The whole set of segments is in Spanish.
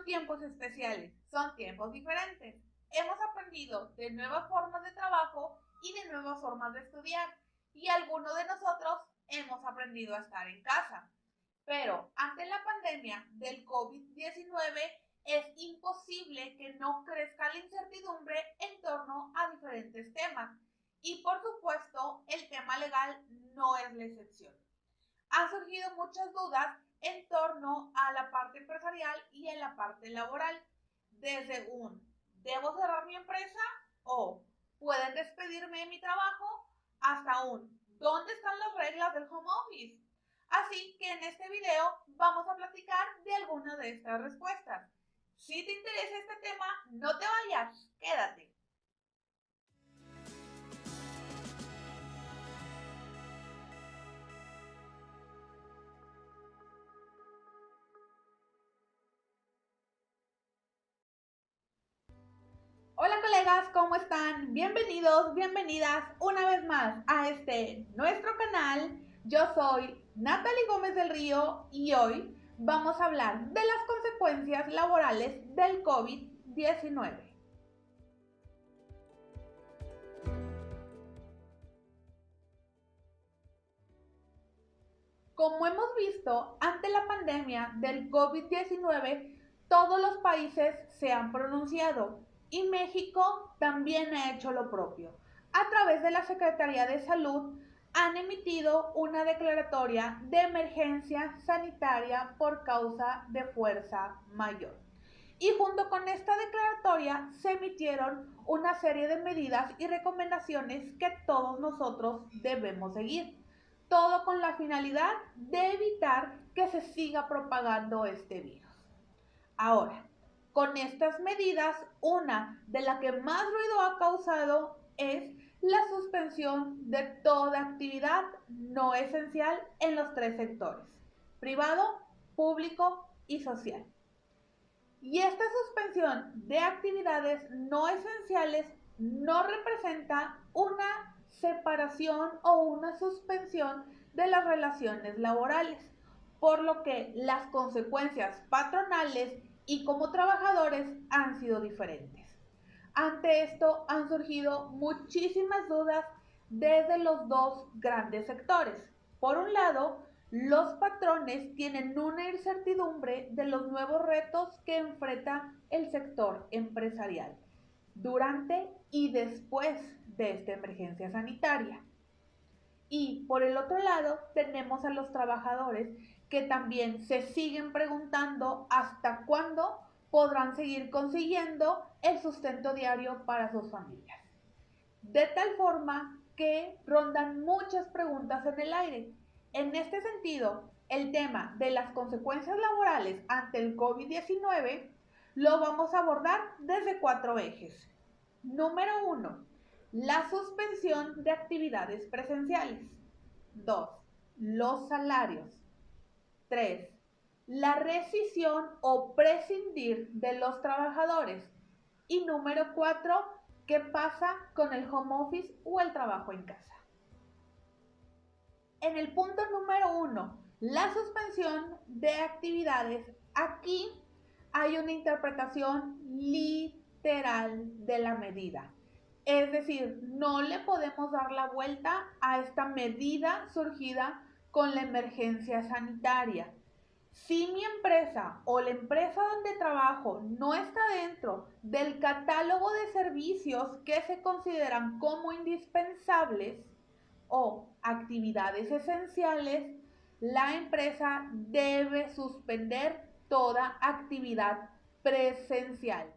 tiempos especiales, son tiempos diferentes. Hemos aprendido de nuevas formas de trabajo y de nuevas formas de estudiar, y algunos de nosotros hemos aprendido a estar en casa. Pero ante la pandemia del COVID-19 es imposible que no crezca la incertidumbre en torno a diferentes temas. Y por supuesto, el tema legal no es la excepción. Han surgido muchas dudas en torno a la parte empresarial y en la parte laboral. Desde un, ¿debo cerrar mi empresa? O, ¿pueden despedirme de mi trabajo? Hasta un, ¿dónde están las reglas del home office? Así que en este video vamos a platicar de algunas de estas respuestas. Si te interesa este tema, no te vayas, quédate. Hola colegas, ¿cómo están? Bienvenidos, bienvenidas una vez más a nuestro canal. Yo soy Natalie Gómez del Río y hoy vamos a hablar de las consecuencias laborales del COVID-19. Como hemos visto, ante la pandemia del COVID-19, todos los países se han pronunciado y México también ha hecho lo propio. A través de la Secretaría de Salud han emitido una declaratoria de emergencia sanitaria por causa de fuerza mayor. Y junto con esta declaratoria se emitieron una serie de medidas y recomendaciones que todos nosotros debemos seguir. Todo con la finalidad de evitar que se siga propagando este virus. Ahora, con estas medidas, una de las que más ruido ha causado es la suspensión de toda actividad no esencial en los tres sectores: privado, público y social. Y esta suspensión de actividades no esenciales no representa una separación o una suspensión de las relaciones laborales, por lo que las consecuencias patronales y como trabajadores han sido diferentes. Ante esto han surgido muchísimas dudas desde los dos grandes sectores. Por un lado, los patrones tienen una incertidumbre de los nuevos retos que enfrenta el sector empresarial durante y después de esta emergencia sanitaria. Y por el otro lado, tenemos a los trabajadores que también se siguen preguntando hasta cuándo podrán seguir consiguiendo el sustento diario para sus familias. De tal forma que rondan muchas preguntas en el aire. En este sentido, el tema de las consecuencias laborales ante el COVID-19 lo vamos a abordar desde 4 ejes. Número 1, la suspensión de actividades presenciales. 2, los salarios. 3, la rescisión o prescindir de los trabajadores. Y número 4, ¿qué pasa con el home office o el trabajo en casa? En el punto número 1, la suspensión de actividades. Aquí hay una interpretación literal de la medida. Es decir, no le podemos dar la vuelta a esta medida surgida con la emergencia sanitaria. Si mi empresa o la empresa donde trabajo no está dentro del catálogo de servicios que se consideran como indispensables o actividades esenciales, la empresa debe suspender toda actividad presencial.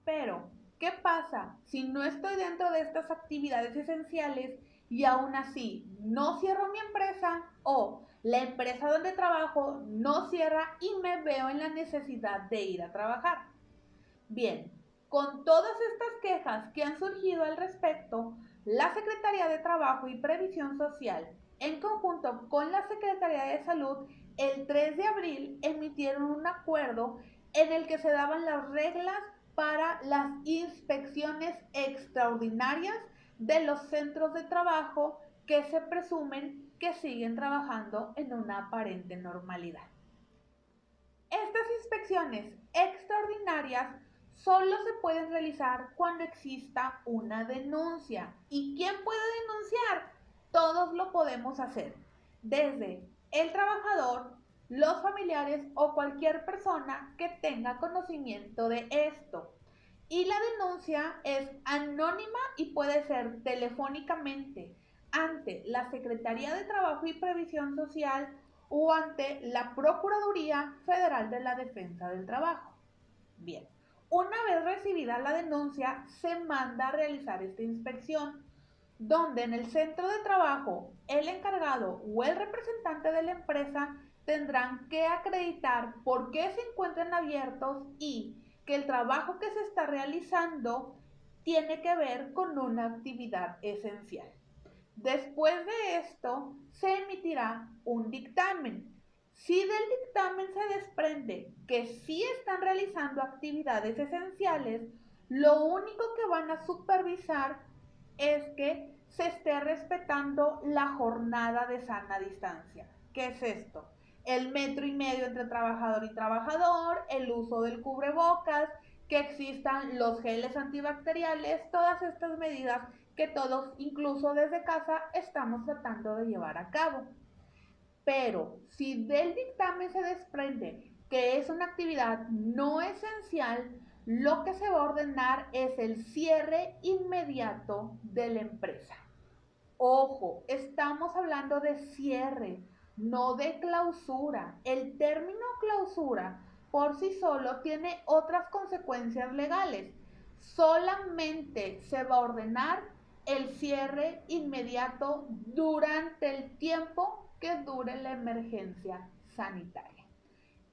Pero, ¿qué pasa si no estoy dentro de estas actividades esenciales y aún así no cierro mi empresa o la empresa donde trabajo no cierra y me veo en la necesidad de ir a trabajar? Bien, con todas estas quejas que han surgido al respecto, la Secretaría de Trabajo y Previsión Social, en conjunto con la Secretaría de Salud, el 3 de abril emitieron un acuerdo en el que se daban las reglas para las inspecciones extraordinarias de los centros de trabajo que se presumen que siguen trabajando en una aparente normalidad. Estas inspecciones extraordinarias solo se pueden realizar cuando exista una denuncia. ¿Y quién puede denunciar? Todos lo podemos hacer, desde el trabajador, los familiares o cualquier persona que tenga conocimiento de esto. Y la denuncia es anónima y puede ser telefónicamente ante la Secretaría de Trabajo y Previsión Social o ante la Procuraduría Federal de la Defensa del Trabajo. Bien, una vez recibida la denuncia, se manda a realizar esta inspección, donde en el centro de trabajo el encargado o el representante de la empresa tendrán que acreditar por qué se encuentran abiertos y que el trabajo que se está realizando tiene que ver con una actividad esencial. Después de esto, se emitirá un dictamen. Si del dictamen se desprende que sí están realizando actividades esenciales, lo único que van a supervisar es que se esté respetando la jornada de sana distancia. ¿Qué es esto? El 1,5 metros entre trabajador y trabajador, el uso del cubrebocas, que existan los geles antibacteriales, todas estas medidas que todos, incluso desde casa, estamos tratando de llevar a cabo. Pero si del dictamen se desprende que es una actividad no esencial, lo que se va a ordenar es el cierre inmediato de la empresa. Ojo, estamos hablando de cierre, no de clausura. El término clausura por sí solo tiene otras consecuencias legales. Solamente se va a ordenar el cierre inmediato durante el tiempo que dure la emergencia sanitaria.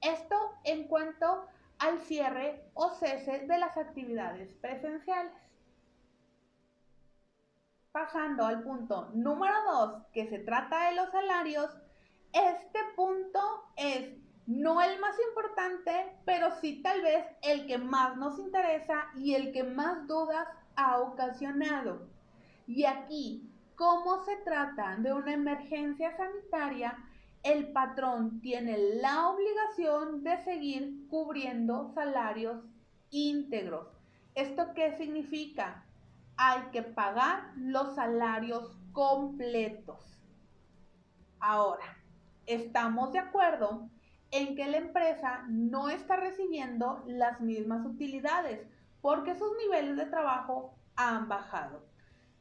Esto en cuanto al cierre o cese de las actividades presenciales. Pasando al punto número 2, que se trata de los salarios, este punto es no el más importante, pero sí tal vez el que más nos interesa y el que más dudas ha ocasionado. Y aquí, como se trata de una emergencia sanitaria, el patrón tiene la obligación de seguir cubriendo salarios íntegros. ¿Esto qué significa? Hay que pagar los salarios completos. Ahora, estamos de acuerdo en que la empresa no está recibiendo las mismas utilidades porque sus niveles de trabajo han bajado.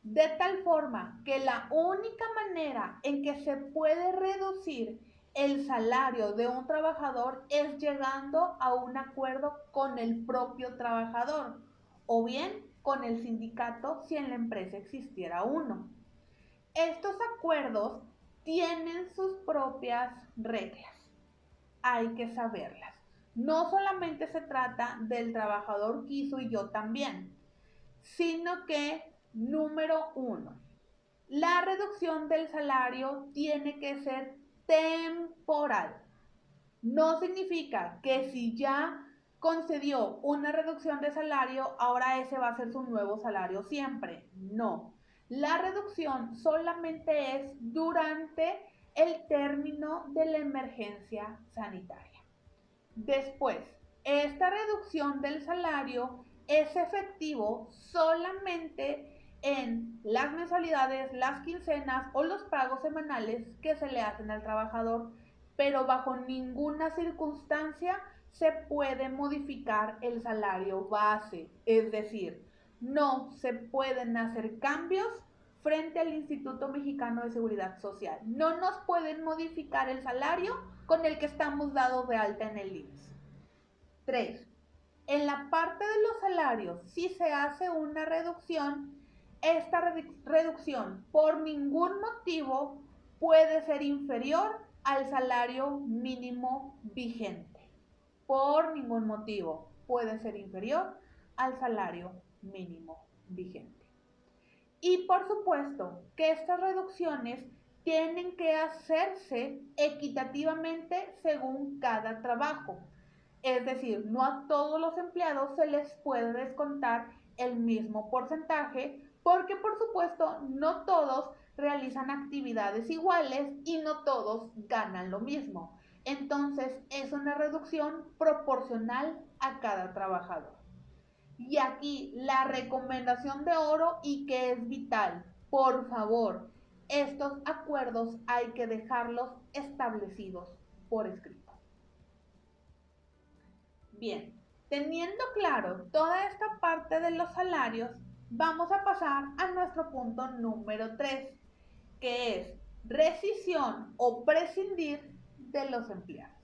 De tal forma que la única manera en que se puede reducir el salario de un trabajador es llegando a un acuerdo con el propio trabajador o bien con el sindicato si en la empresa existiera uno. Estos acuerdos tienen sus propias reglas, hay que saberlas. No solamente se trata del trabajador quiso y yo también, sino que, número 1, la reducción del salario tiene que ser temporal. No significa que si ya concedió una reducción de salario, ahora ese va a ser su nuevo salario siempre. No. La reducción solamente es durante el término de la emergencia sanitaria. Después, esta reducción del salario es efectivo solamente en las mensualidades, las quincenas o los pagos semanales que se le hacen al trabajador, pero bajo ninguna circunstancia se puede modificar el salario base, es decir, no se pueden hacer cambios frente al Instituto Mexicano de Seguridad Social. No nos pueden modificar el salario con el que estamos dados de alta en el IMSS. 3. En la parte de los salarios, si se hace una reducción, esta reducción por ningún motivo puede ser inferior al salario mínimo vigente. Por ningún motivo puede ser inferior al salario mínimo vigente. Y por supuesto que estas reducciones tienen que hacerse equitativamente según cada trabajo. Es decir, no a todos los empleados se les puede descontar el mismo porcentaje porque por supuesto no todos realizan actividades iguales y no todos ganan lo mismo. Entonces es una reducción proporcional a cada trabajador. Y aquí la recomendación de oro y que es vital, por favor, estos acuerdos hay que dejarlos establecidos por escrito. Bien, teniendo claro toda esta parte de los salarios, vamos a pasar a nuestro punto número 3, que es rescisión o prescindir de los empleados.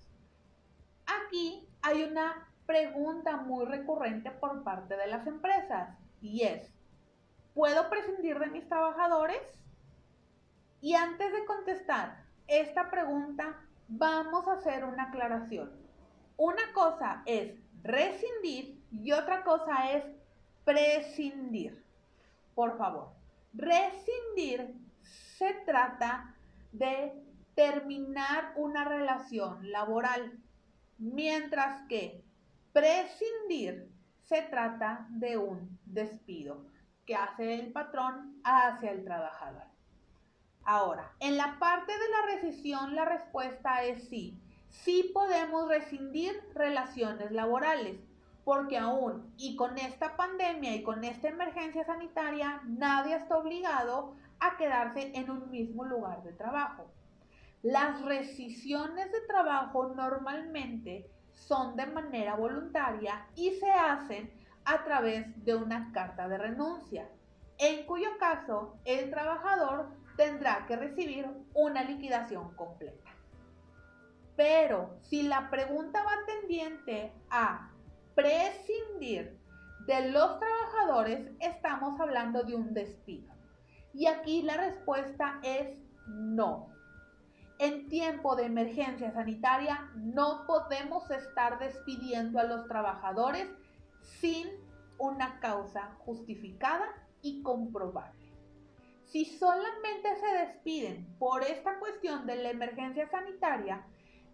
Aquí hay una pregunta muy recurrente por parte de las empresas y es, ¿puedo prescindir de mis trabajadores? Y antes de contestar esta pregunta, vamos a hacer una aclaración. Una cosa es rescindir y otra cosa es prescindir. Por favor, rescindir se trata de terminar una relación laboral, mientras que prescindir se trata de un despido que hace el patrón hacia el trabajador. Ahora, en la parte de la rescisión, la respuesta es sí. Sí podemos rescindir relaciones laborales, porque aún y con esta pandemia y con esta emergencia sanitaria, nadie está obligado a quedarse en un mismo lugar de trabajo. Las rescisiones de trabajo normalmente son de manera voluntaria y se hacen a través de una carta de renuncia, en cuyo caso el trabajador tendrá que recibir una liquidación completa. Pero si la pregunta va tendiente a prescindir de los trabajadores, estamos hablando de un despido. Y aquí la respuesta es no. En tiempo de emergencia sanitaria no podemos estar despidiendo a los trabajadores sin una causa justificada y comprobable. Si solamente se despiden por esta cuestión de la emergencia sanitaria,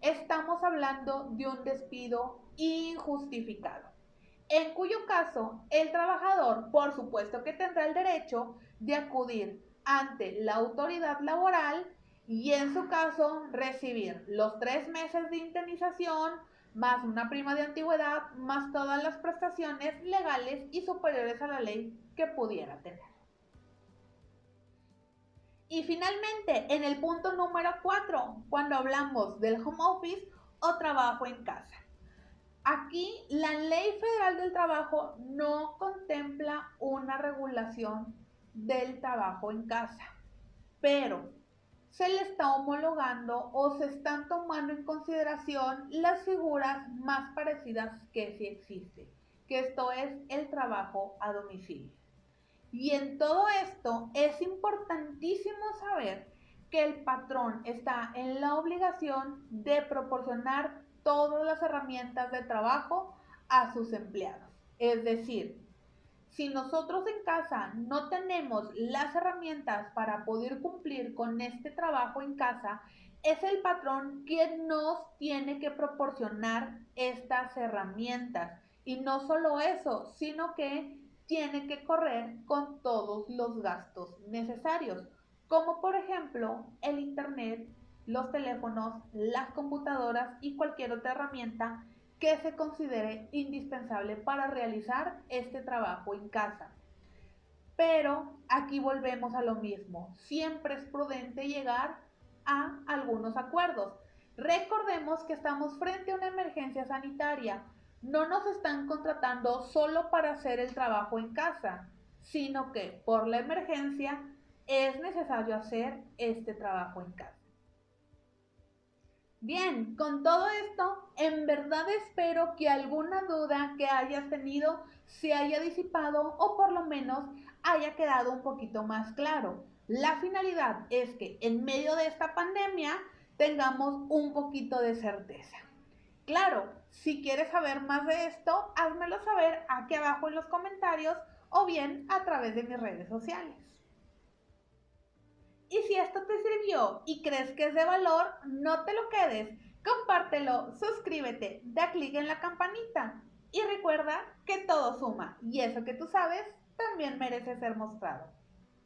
estamos hablando de un despido injustificado, en cuyo caso el trabajador, por supuesto que tendrá el derecho de acudir ante la autoridad laboral y en su caso recibir los 3 meses de indemnización, más una prima de antigüedad, más todas las prestaciones legales y superiores a la ley que pudiera tener. Y finalmente, en el punto número 4, cuando hablamos del home office o trabajo en casa. Aquí la Ley Federal del Trabajo no contempla una regulación del trabajo en casa, pero se le está homologando o se están tomando en consideración las figuras más parecidas que sí existe, que esto es el trabajo a domicilio. Y en todo esto es importantísimo saber que el patrón está en la obligación de proporcionar todas las herramientas de trabajo a sus empleados. Es decir, si nosotros en casa no tenemos las herramientas para poder cumplir con este trabajo en casa, es el patrón quien nos tiene que proporcionar estas herramientas. Y no solo eso, sino que tiene que correr con todos los gastos necesarios, como por ejemplo el internet, los teléfonos, las computadoras y cualquier otra herramienta que se considere indispensable para realizar este trabajo en casa. Pero aquí volvemos a lo mismo, siempre es prudente llegar a algunos acuerdos. Recordemos que estamos frente a una emergencia sanitaria, no nos están contratando solo para hacer el trabajo en casa, sino que por la emergencia es necesario hacer este trabajo en casa. Bien, con todo esto, en verdad espero que alguna duda que hayas tenido se haya disipado o por lo menos haya quedado un poquito más claro. La finalidad es que en medio de esta pandemia tengamos un poquito de certeza. Claro, si quieres saber más de esto, házmelo saber aquí abajo en los comentarios o bien a través de mis redes sociales. Y si esto te sirvió y crees que es de valor, no te lo quedes, compártelo, suscríbete, da clic en la campanita y recuerda que todo suma y eso que tú sabes también merece ser mostrado.